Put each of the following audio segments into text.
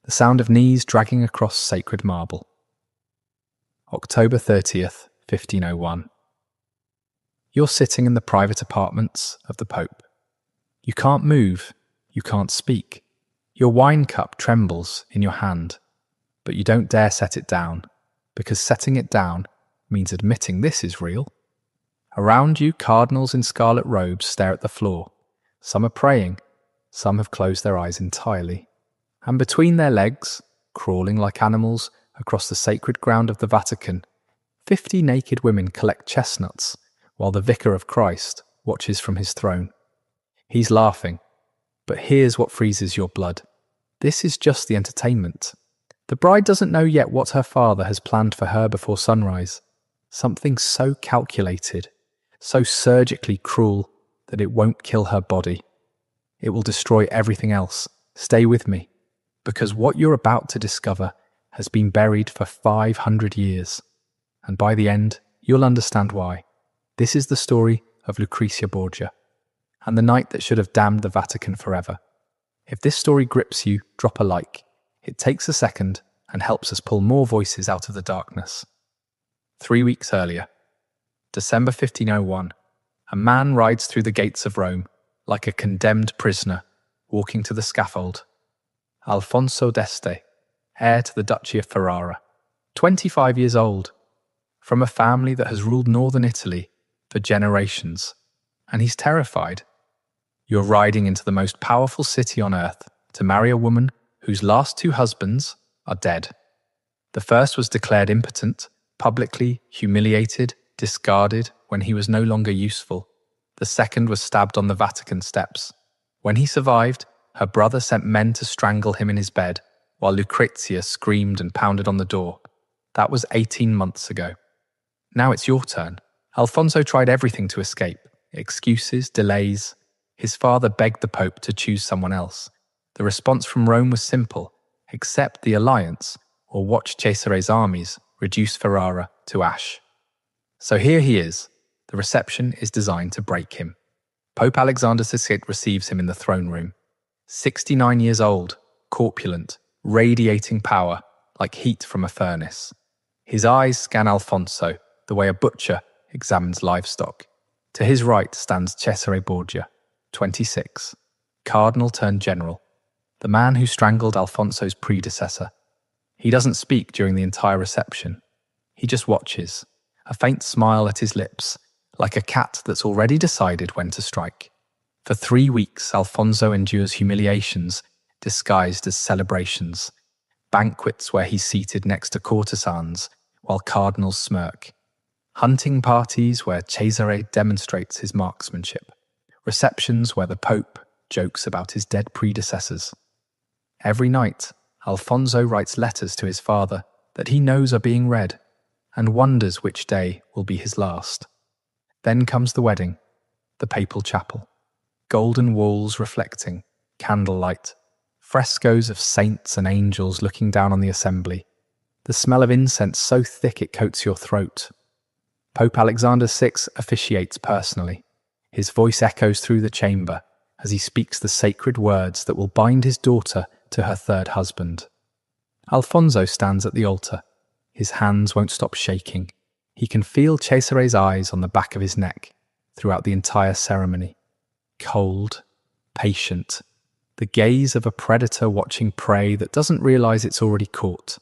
the sound of knees dragging across sacred marble. October 30th, 1501. You're sitting in the private apartments of the Pope. You can't move, you can't speak. Your wine cup trembles in your hand, but you don't dare set it down, because setting it down means admitting this is real. Around you, cardinals in scarlet robes stare at the floor. Some are praying, some have closed their eyes entirely. And between their legs, crawling like animals across the sacred ground of the Vatican, 50 naked women collect chestnuts while the Vicar of Christ watches from his throne. He's laughing, but here's what freezes your blood. This is just the entertainment. The bride doesn't know yet what her father has planned for her before sunrise. Something so calculated, so surgically cruel that it won't kill her body. It will destroy everything else. Stay with me, because what you're about to discover has been buried for 500 years. And by the end, you'll understand why. This is the story of Lucrezia Borgia, and the night that should have damned the Vatican forever. If this story grips you, drop a like. It takes a second and helps us pull more voices out of the darkness. 3 weeks earlier, December 1501, a man rides through the gates of Rome like a condemned prisoner walking to the scaffold. Alfonso d'Este, heir to the Duchy of Ferrara, 25 years old, from a family that has ruled northern Italy for generations, and he's terrified. You're riding into the most powerful city on earth to marry a woman whose last 2 husbands are dead. The first was declared impotent, publicly humiliated, discarded when he was no longer useful. The second was stabbed on the Vatican steps. When he survived, her brother sent men to strangle him in his bed, while Lucrezia screamed and pounded on the door. That was 18 months ago. Now it's your turn. Alfonso tried everything to escape. Excuses, delays. His father begged the Pope to choose someone else. The response from Rome was simple: accept the alliance or watch Cesare's armies reduce Ferrara to ash. So here he is. The reception is designed to break him. Pope Alexander VI receives him in the throne room. 69 years old, corpulent, radiating power like heat from a furnace. His eyes scan Alfonso the way a butcher examines livestock. To his right stands Cesare Borgia, 26, cardinal turned general, the man who strangled Alfonso's predecessor. He doesn't speak during the entire reception. He just watches, a faint smile at his lips, like a cat that's already decided when to strike. For 3 weeks, Alfonso endures humiliations disguised as celebrations, banquets where he's seated next to courtesans while cardinals smirk, hunting parties where Cesare demonstrates his marksmanship, receptions where the Pope jokes about his dead predecessors. Every night, Alfonso writes letters to his father that he knows are being read, and wonders which day will be his last. Then comes the wedding, the papal chapel, golden walls reflecting, candlelight, frescoes of saints and angels looking down on the assembly, the smell of incense so thick it coats your throat. Pope Alexander VI officiates personally. His voice echoes through the chamber as he speaks the sacred words that will bind his daughter to her third husband. Alfonso stands at the altar. His hands won't stop shaking. He can feel Cesare's eyes on the back of his neck throughout the entire ceremony. Cold, patient, the gaze of a predator watching prey that doesn't realize it's already caught.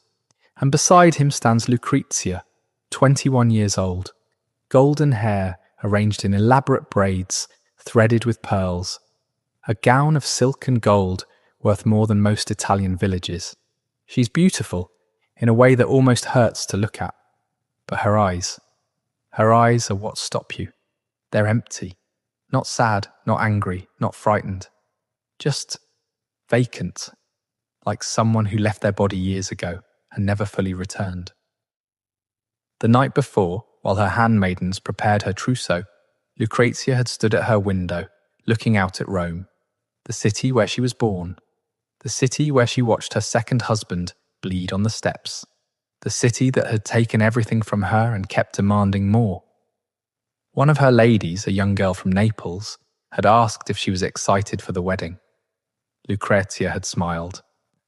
And beside him stands Lucrezia, 21 years old, golden hair arranged in elaborate braids, threaded with pearls, a gown of silk and gold worth more than most Italian villages. She's beautiful in a way that almost hurts to look at. But her eyes are what stop you. They're empty, not sad, not angry, not frightened, just vacant, like someone who left their body years ago and never fully returned. The night before, while her handmaidens prepared her trousseau, Lucrezia had stood at her window, looking out at Rome, the city where she was born, the city where she watched her second husband bleed on the steps, the city that had taken everything from her and kept demanding more. One of her ladies, a young girl from Naples, had asked if she was excited for the wedding. Lucrezia had smiled.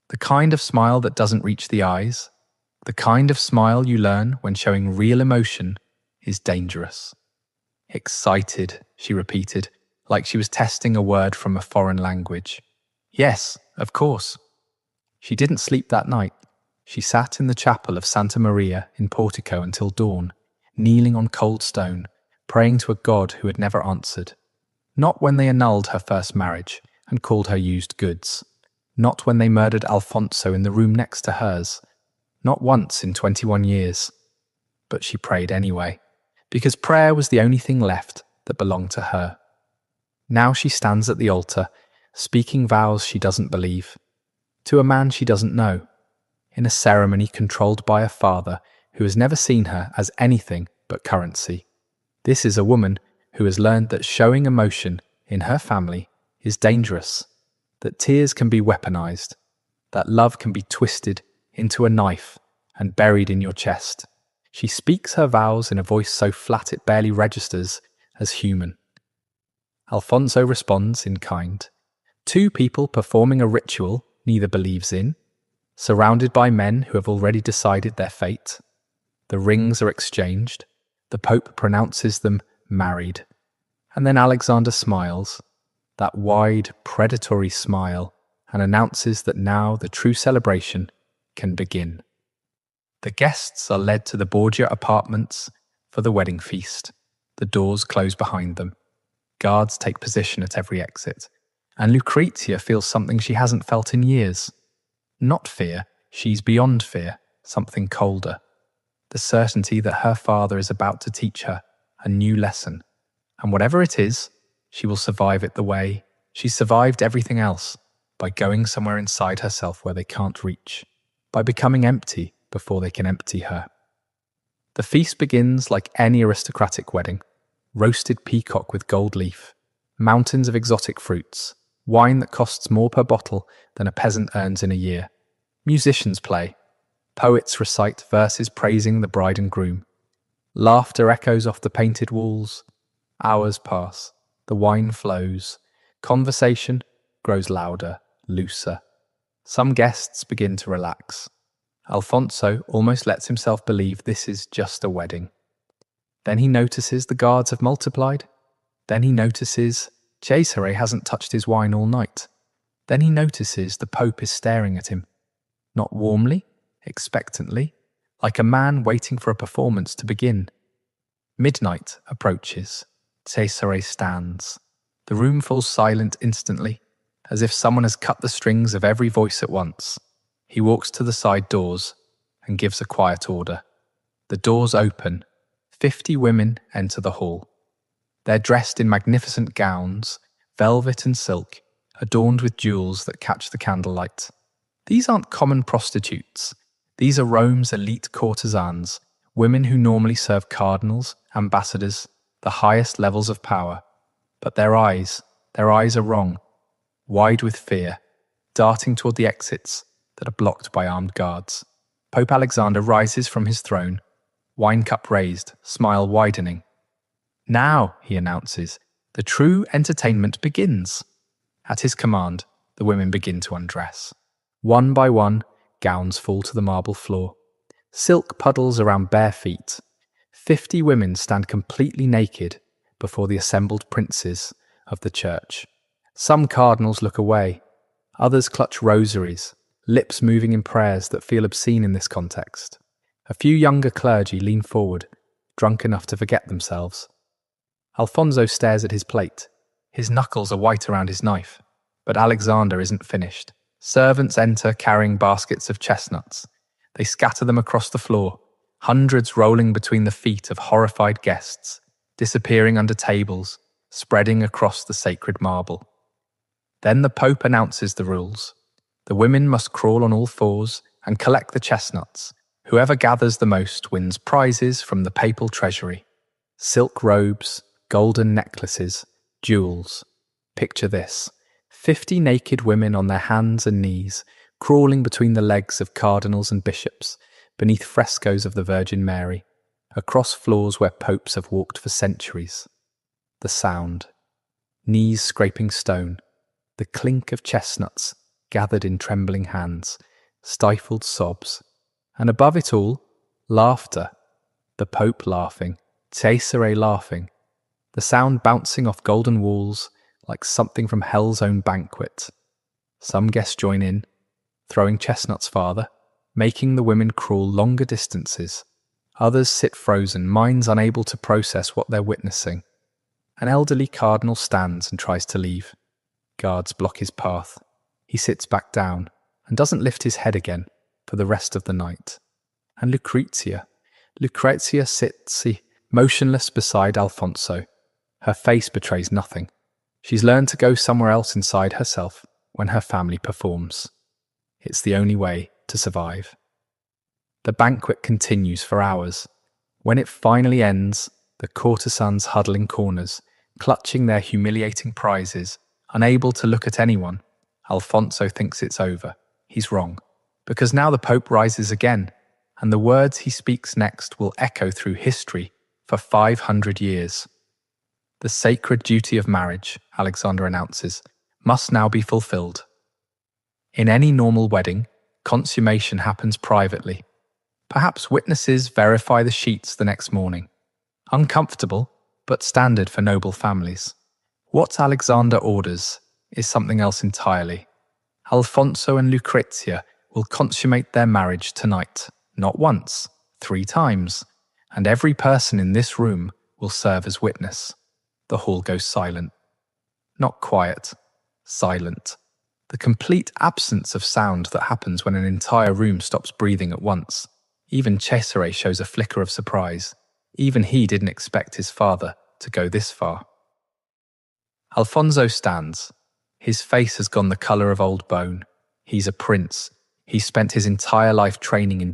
The kind of smile that doesn't reach the eyes, the kind of smile you learn when showing real emotion, is dangerous. Excited, she repeated, like she was testing a word from a foreign language. Yes, of course. She didn't sleep that night. She sat in the chapel of Santa Maria in Portico until dawn, kneeling on cold stone, praying to a God who had never answered. Not when they annulled her first marriage and called her used goods. Not when they murdered Alfonso in the room next to hers. Not once in 21 years. But she prayed anyway, because prayer was the only thing left that belonged to her. Now she stands at the altar, speaking vows she doesn't believe, to a man she doesn't know, in a ceremony controlled by a father who has never seen her as anything but currency. This is a woman who has learned that showing emotion in her family is dangerous, that tears can be weaponized, that love can be twisted into a knife and buried in your chest. She speaks her vows in a voice so flat it barely registers as human. Alfonso responds in kind. Two people performing a ritual neither believes in, surrounded by men who have already decided their fate. The rings are exchanged. The Pope pronounces them married. And then Alexander smiles, that wide, predatory smile, and announces that now the true celebration can begin. The guests are led to the Borgia apartments for the wedding feast. The doors close behind them. Guards take position at every exit. And Lucrezia feels something she hasn't felt in years. Not fear, she's beyond fear, something colder. The certainty that her father is about to teach her a new lesson. And whatever it is, she will survive it the way she survived everything else, by going somewhere inside herself where they can't reach, by becoming empty before they can empty her. The feast begins like any aristocratic wedding. Roasted peacock with gold leaf, mountains of exotic fruits, wine that costs more per bottle than a peasant earns in a year. Musicians play. Poets recite verses praising the bride and groom. Laughter echoes off the painted walls. Hours pass. The wine flows. Conversation grows louder, looser. Some guests begin to relax. Alfonso almost lets himself believe this is just a wedding. Then he notices the guards have multiplied. Then he notices Cesare hasn't touched his wine all night. Then he notices the Pope is staring at him. Not warmly, expectantly, like a man waiting for a performance to begin. Midnight approaches. Cesare stands. The room falls silent instantly, as if someone has cut the strings of every voice at once. He walks to the side doors and gives a quiet order. The doors open. 50 women enter the hall. They're dressed in magnificent gowns, velvet and silk, adorned with jewels that catch the candlelight. These aren't common prostitutes. These are Rome's elite courtesans, women who normally serve cardinals, ambassadors, the highest levels of power. But their eyes are wrong, wide with fear, darting toward the exits that are blocked by armed guards. Pope Alexander rises from his throne, wine cup raised, smile widening. Now, he announces, the true entertainment begins. At his command, the women begin to undress. One by one, gowns fall to the marble floor. Silk puddles around bare feet. 50 women stand completely naked before the assembled princes of the church. Some cardinals look away. Others clutch rosaries, lips moving in prayers that feel obscene in this context. A few younger clergy lean forward, drunk enough to forget themselves. Alfonso stares at his plate. His knuckles are white around his knife. But Alexander isn't finished. Servants enter carrying baskets of chestnuts. They scatter them across the floor, hundreds rolling between the feet of horrified guests, disappearing under tables, spreading across the sacred marble. Then the Pope announces the rules. The women must crawl on all fours and collect the chestnuts. Whoever gathers the most wins prizes from the papal treasury. Silk robes, golden necklaces, jewels. Picture this: 50 naked women on their hands and knees, crawling between the legs of cardinals and bishops, beneath frescoes of the Virgin Mary, across floors where popes have walked for centuries. The sound. Knees scraping stone. The clink of chestnuts gathered in trembling hands, stifled sobs, and above it all, laughter. The Pope laughing, Cesare laughing, the sound bouncing off golden walls like something from hell's own banquet. Some guests join in, throwing chestnuts farther, making the women crawl longer distances. Others sit frozen, minds unable to process what they're witnessing. An elderly cardinal stands and tries to leave. Guards block his path. He sits back down and doesn't lift his head again for the rest of the night. And Lucrezia sits motionless beside Alfonso. Her face betrays nothing. She's learned to go somewhere else inside herself when her family performs. It's the only way to survive. The banquet continues for hours. When it finally ends, the courtesans huddle in corners, clutching their humiliating prizes, unable to look at anyone. Alfonso thinks it's over. He's wrong, because now the Pope rises again, and the words he speaks next will echo through history for 500 years. The sacred duty of marriage, Alexander announces, must now be fulfilled. In any normal wedding, consummation happens privately. Perhaps witnesses verify the sheets the next morning. Uncomfortable, but standard for noble families. What Alexander orders is something else entirely. Alfonso and Lucrezia will consummate their marriage tonight, not once, 3 times, and every person in this room will serve as witness. The hall goes silent. Not quiet, silent. The complete absence of sound that happens when an entire room stops breathing at once. Even Cesare shows a flicker of surprise. Even he didn't expect his father to go this far. Alfonso stands. His face has gone the colour of old bone. He's a prince. He spent his entire life training in